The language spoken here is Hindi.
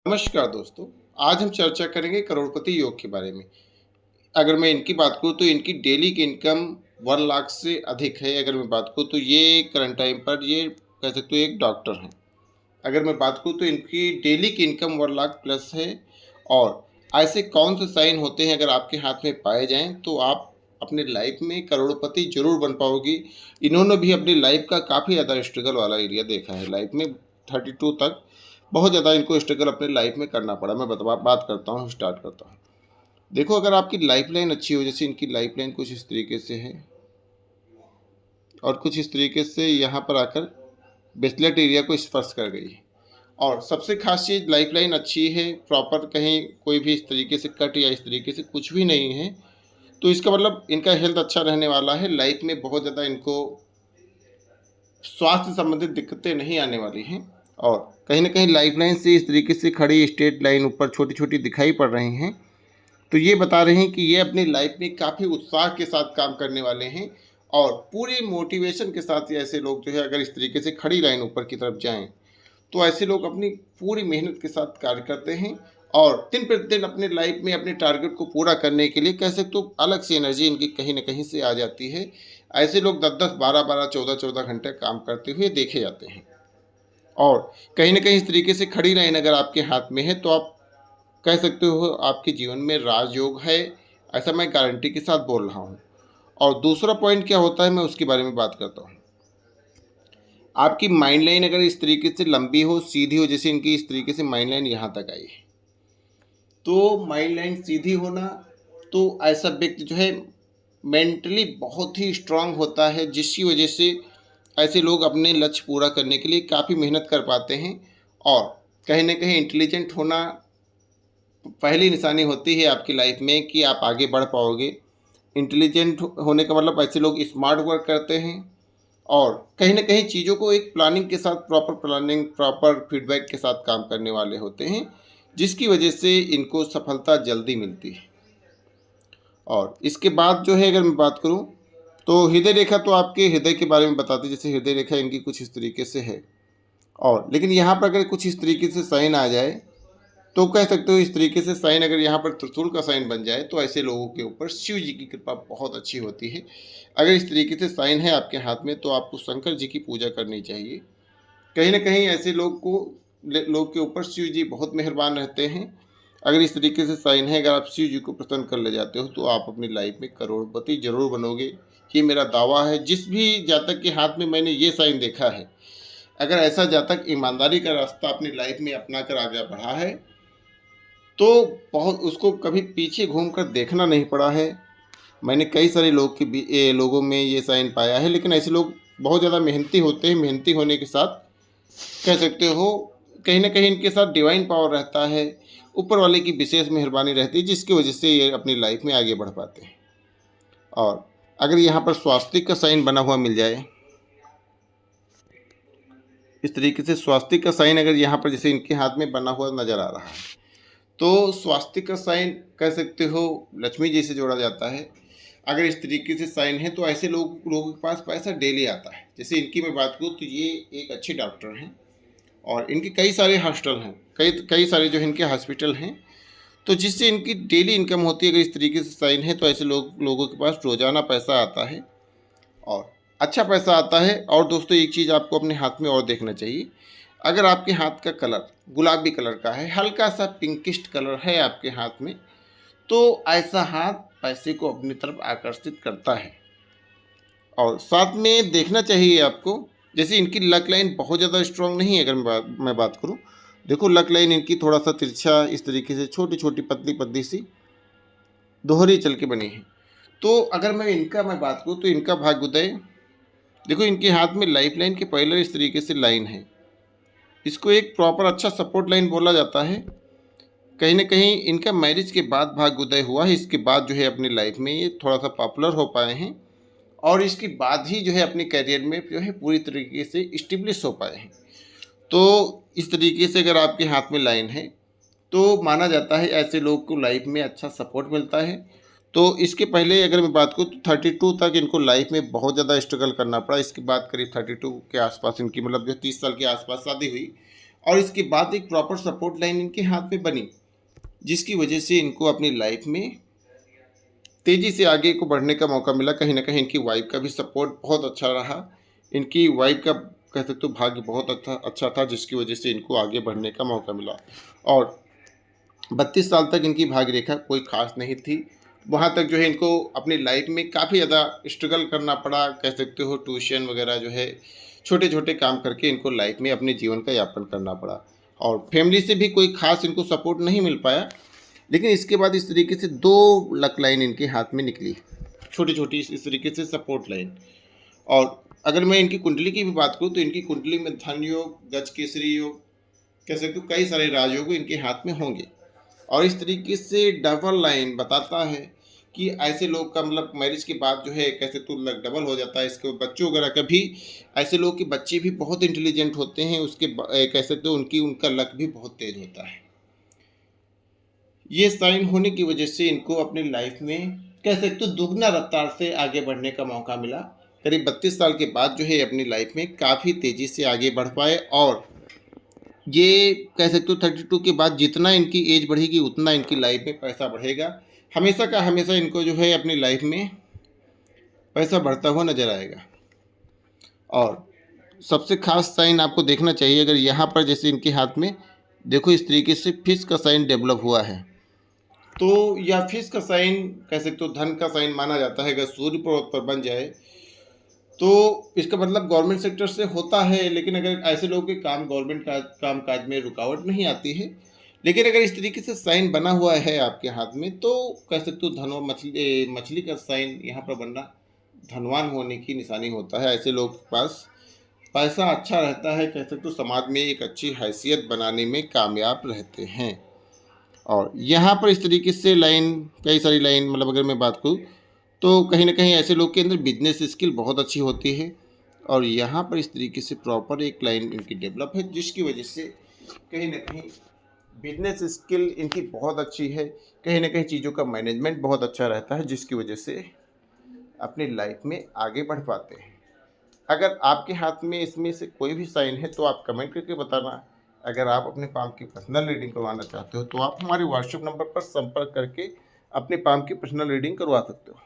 नमस्कार दोस्तों। आज हम चर्चा करेंगे करोड़पति योग के बारे में। अगर मैं इनकी बात करूँ तो इनकी डेली की इनकम 1 लाख से अधिक है। अगर मैं बात करूँ तो ये करंट टाइम पर ये कह सकते हो एक डॉक्टर हैं। अगर मैं बात करूँ तो इनकी डेली की इनकम 1 लाख प्लस है। और ऐसे कौन से साइन होते हैं अगर आपके हाथ में पाए जाएँ तो आप अपने लाइफ में करोड़पति ज़रूर बन पाओगे। इन्होंने भी अपनी लाइफ का काफ़ी ज़्यादा स्ट्रगल वाला एरिया देखा है। लाइफ में 32 तक बहुत ज़्यादा इनको स्ट्रगल अपने लाइफ में करना पड़ा। मैं बात करता हूँ, स्टार्ट करता हूँ। देखो, अगर आपकी लाइफ लाइन अच्छी हो, जैसे इनकी लाइफ लाइन कुछ इस तरीके से है और कुछ इस तरीके से यहाँ पर आकर बेसलेट एरिया को स्पर्श कर गई है। और सबसे खास चीज़, लाइफ लाइन अच्छी है, प्रॉपर कहीं कोई भी इस तरीके से कट या इस तरीके से कुछ भी नहीं है। तो इसका मतलब इनका हेल्थ अच्छा रहने वाला है। लाइफ में बहुत ज़्यादा इनको स्वास्थ्य संबंधित दिक्कतें नहीं आने वाली हैं। और कहीं ना कहीं लाइफ लाइन से इस तरीके से खड़ी स्ट्रेट लाइन ऊपर छोटी छोटी दिखाई पड़ रही हैं। तो ये बता रहे हैं कि ये अपनी लाइफ में काफ़ी उत्साह के साथ काम करने वाले हैं। और पूरे मोटिवेशन के साथ ये ऐसे लोग जो है, अगर इस तरीके से खड़ी लाइन ऊपर की तरफ जाएं तो ऐसे लोग अपनी पूरी मेहनत के साथ कार्य करते हैं। और दिन प्रतिदिन अपने लाइफ में अपने टारगेट को पूरा करने के लिए कह सकते तो अलग से एनर्जी इनकी कहीं ना कहीं से आ जाती है। ऐसे लोग 10-10, 12-12, 14-14 घंटे काम करते हुए देखे जाते हैं। और कहीं न कहीं इस तरीके से खड़ी लाइन अगर आपके हाथ में है तो आप कह सकते हो आपके जीवन में राजयोग है, ऐसा मैं गारंटी के साथ बोल रहा हूँ। और दूसरा पॉइंट क्या होता है, मैं उसके बारे में बात करता हूँ। आपकी माइंड लाइन अगर इस तरीके से लंबी हो, सीधी हो, जैसे इनकी इस तरीके से माइंड लाइन यहाँ तक आई है, तो माइंड लाइन सीधी होना, तो ऐसा व्यक्ति जो है मेंटली बहुत ही स्ट्रांग होता है, जिसकी वजह से ऐसे लोग अपने लक्ष्य पूरा करने के लिए काफ़ी मेहनत कर पाते हैं। और कहीं न कहीं इंटेलिजेंट होना पहली निशानी होती है आपकी लाइफ में कि आप आगे बढ़ पाओगे। इंटेलिजेंट होने का मतलब ऐसे लोग स्मार्ट वर्क करते हैं और कहीं न कहीं चीज़ों को एक प्लानिंग के साथ, प्रॉपर प्लानिंग, प्रॉपर फीडबैक के साथ काम करने वाले होते हैं, जिसकी वजह से इनको सफलता जल्दी मिलती है। और इसके बाद जो है, अगर मैं बात करूँ तो हृदय रेखा, तो आपके हृदय के बारे में बताते हैं। जैसे हृदय रेखा इनकी कुछ इस तरीके से है। और लेकिन यहाँ पर अगर कुछ इस तरीके से साइन आ जाए तो कह सकते हो, इस तरीके से साइन अगर यहाँ पर त्रिशूल का साइन बन जाए तो ऐसे लोगों के ऊपर शिव जी की कृपा बहुत अच्छी होती है। अगर इस तरीके से साइन है आपके हाथ में तो आपको शंकर जी की पूजा करनी चाहिए। कहीं ना कहीं ऐसे लोग के ऊपर शिव जी बहुत मेहरबान रहते हैं। अगर इस तरीके से साइन है, अगर आप शिव जी को प्रसन्न कर ले जाते हो तो आप अपनी लाइफ में करोड़पति जरूर बनोगे। ये मेरा दावा है। जिस भी जातक के हाथ में मैंने ये साइन देखा है, अगर ऐसा जातक ईमानदारी का रास्ता अपनी लाइफ में अपना कर आगे बढ़ा है तो बहुत उसको कभी पीछे घूमकर देखना नहीं पड़ा है। मैंने कई सारे लोगों में ये साइन पाया है। लेकिन ऐसे लोग बहुत ज़्यादा मेहनती होते हैं। मेहनती होने के साथ कह सकते हो कहीं ना कहीं इनके साथ डिवाइन पावर रहता है, ऊपर वाले की विशेष मेहरबानी रहती है, जिसकी वजह से ये अपनी लाइफ में आगे बढ़ पाते हैं। और अगर यहाँ पर स्वास्तिक का साइन बना हुआ मिल जाए, इस तरीके से स्वास्तिक का साइन अगर यहाँ पर जैसे इनके हाथ में बना हुआ नज़र आ रहा है, तो स्वास्तिक का साइन कह सकते हो लक्ष्मी जी से जोड़ा जाता है। अगर इस तरीके से साइन है तो ऐसे लोगों के पास पैसा डेली आता है। जैसे इनकी मैं बात करूँ तो ये एक अच्छे डॉक्टर हैं और इनके कई सारे हॉस्टल हैं, कई सारे जो इनके हॉस्पिटल हैं, तो जिससे इनकी डेली इनकम होती है। अगर इस तरीके से साइन है तो ऐसे लोगों के पास रोज़ाना पैसा आता है और अच्छा पैसा आता है। और दोस्तों, एक चीज़ आपको अपने हाथ में और देखना चाहिए। अगर आपके हाथ का कलर गुलाबी कलर का है, हल्का सा पिंकिस्ट कलर है आपके हाथ में, तो ऐसा हाथ पैसे को अपनी तरफ आकर्षित करता है। और साथ में देखना चाहिए आपको, जैसे इनकी लक लाइन बहुत ज़्यादा स्ट्रांग नहीं है। अगर मैं बात करूँ, देखो लक लाइन इनकी थोड़ा सा तिरछा, इस तरीके से छोटी छोटी पतली पतली सी दोहरी चल के बनी है। तो अगर मैं बात करूँ तो इनका भाग्योदय, देखो इनके हाथ में लाइफ लाइन के पहले इस तरीके से लाइन है। इसको एक प्रॉपर अच्छा सपोर्ट लाइन बोला जाता है। कहीं ना कहीं इनका मैरिज के बाद भाग्योदय हुआ है। इसके बाद जो है अपनी लाइफ में ये थोड़ा सा पॉपुलर हो पाए हैं और इसके बाद ही जो है अपने करियर में जो है पूरी तरीके से इस्टेब्लिश हो पाए हैं। तो इस तरीके से अगर आपके हाथ में लाइन है तो माना जाता है ऐसे लोग को लाइफ में अच्छा सपोर्ट मिलता है। तो इसके पहले अगर मैं बात करूँ तो 32 तक इनको लाइफ में बहुत ज़्यादा स्ट्रगल करना पड़ा। इसके बाद करीब 32 के आसपास इनकी, मतलब जो 30 साल के आसपास शादी हुई और इसके बाद एक प्रॉपर सपोर्ट लाइन इनके हाथ में बनी, जिसकी वजह से इनको अपनी लाइफ में तेज़ी से आगे को बढ़ने का मौका मिला। कहीं न कहीं इनकी वाइफ़ का भी सपोर्ट बहुत अच्छा रहा। इनकी वाइफ़ का कह सकते हो भाग्य बहुत अच्छा था, जिसकी वजह से इनको आगे बढ़ने का मौका मिला। और 32 साल तक इनकी भाग्य रेखा कोई ख़ास नहीं थी। वहाँ तक जो है इनको अपनी लाइफ़ में काफ़ी ज़्यादा स्ट्रगल करना पड़ा, कह सकते हो ट्यूशन वग़ैरह जो है छोटे-छोटे काम करके इनको लाइफ़ में अपने जीवन का यापन करना पड़ा। और फैमिली से भी कोई ख़ास इनको सपोर्ट नहीं मिल पाया। लेकिन इसके बाद इस तरीके से 2 लक लाइन इनके हाथ में निकली, छोटी-छोटी इस तरीके से सपोर्ट लाइन। और अगर मैं इनकी कुंडली की भी बात करूँ तो इनकी कुंडली में धन योग, गजकेसरी योग, कह सकते हो कई सारे राजयोग इनके हाथ में होंगे। और इस तरीके से डबल लाइन बताता है कि ऐसे लोग का मतलब मैरिज के बाद जो है कह सकते हो लक डबल हो जाता है। इसके बच्चों वगैरह का भी ऐसे लोग के बच्चे भी बहुत इंटेलिजेंट होते हैं, उसके कह सकते हो उनका लक भी बहुत तेज होता है। ये साइन होने की वजह से इनको अपनी लाइफ में कह सकते हो दुगना रफ्तार से आगे बढ़ने का मौका मिला। करीब 32 साल के बाद जो है अपनी लाइफ में काफ़ी तेज़ी से आगे बढ़ पाए। और ये कह सकते हो 32 के बाद जितना इनकी एज बढ़ेगी उतना इनकी लाइफ में पैसा बढ़ेगा। हमेशा का हमेशा इनको जो है अपनी लाइफ में पैसा बढ़ता हुआ नज़र आएगा। और सबसे खास साइन आपको देखना चाहिए, अगर यहाँ पर जैसे इनके हाथ में देखो इस तरीके से फिश का साइन डेवलप हुआ है, तो यह फिश का साइन कह सकते हो धन का साइन माना जाता है। अगर सूर्य पर्वत पर बन जाए तो इसका मतलब गवर्नमेंट सेक्टर से होता है। लेकिन अगर ऐसे लोगों के गवर्नमेंट काम काज में रुकावट नहीं आती है। लेकिन अगर इस तरीके से साइन बना हुआ है आपके हाथ में तो कह सकते हो धन और मछली का साइन यहाँ पर बनना धनवान होने की निशानी होता है। ऐसे लोग के पास पैसा अच्छा रहता है, कह सकते हो समाज में एक अच्छी हैसियत बनाने में कामयाब रहते हैं। और यहाँ पर इस तरीके से लाइन कई सारी लाइन मतलब अगर मैं बात करूँ तो कहीं ना कहीं ऐसे लोग के अंदर बिजनेस स्किल बहुत अच्छी होती है। और यहाँ पर इस तरीके से प्रॉपर एक लाइन इनकी डेवलप है, जिसकी वजह से कहीं ना कहीं बिजनेस स्किल इनकी बहुत अच्छी है। कहीं ना कहीं चीज़ों का मैनेजमेंट बहुत अच्छा रहता है, जिसकी वजह से अपनी लाइफ में आगे बढ़ पाते हैं। अगर आपके हाथ में इसमें से कोई भी साइन है तो आप कमेंट करके बताना। अगर आप अपने पाम की पर्सनल रीडिंग करवाना चाहते हो तो आप हमारे व्हाट्सएप नंबर पर संपर्क करके अपने पाम की पर्सनल रीडिंग करवा सकते हो।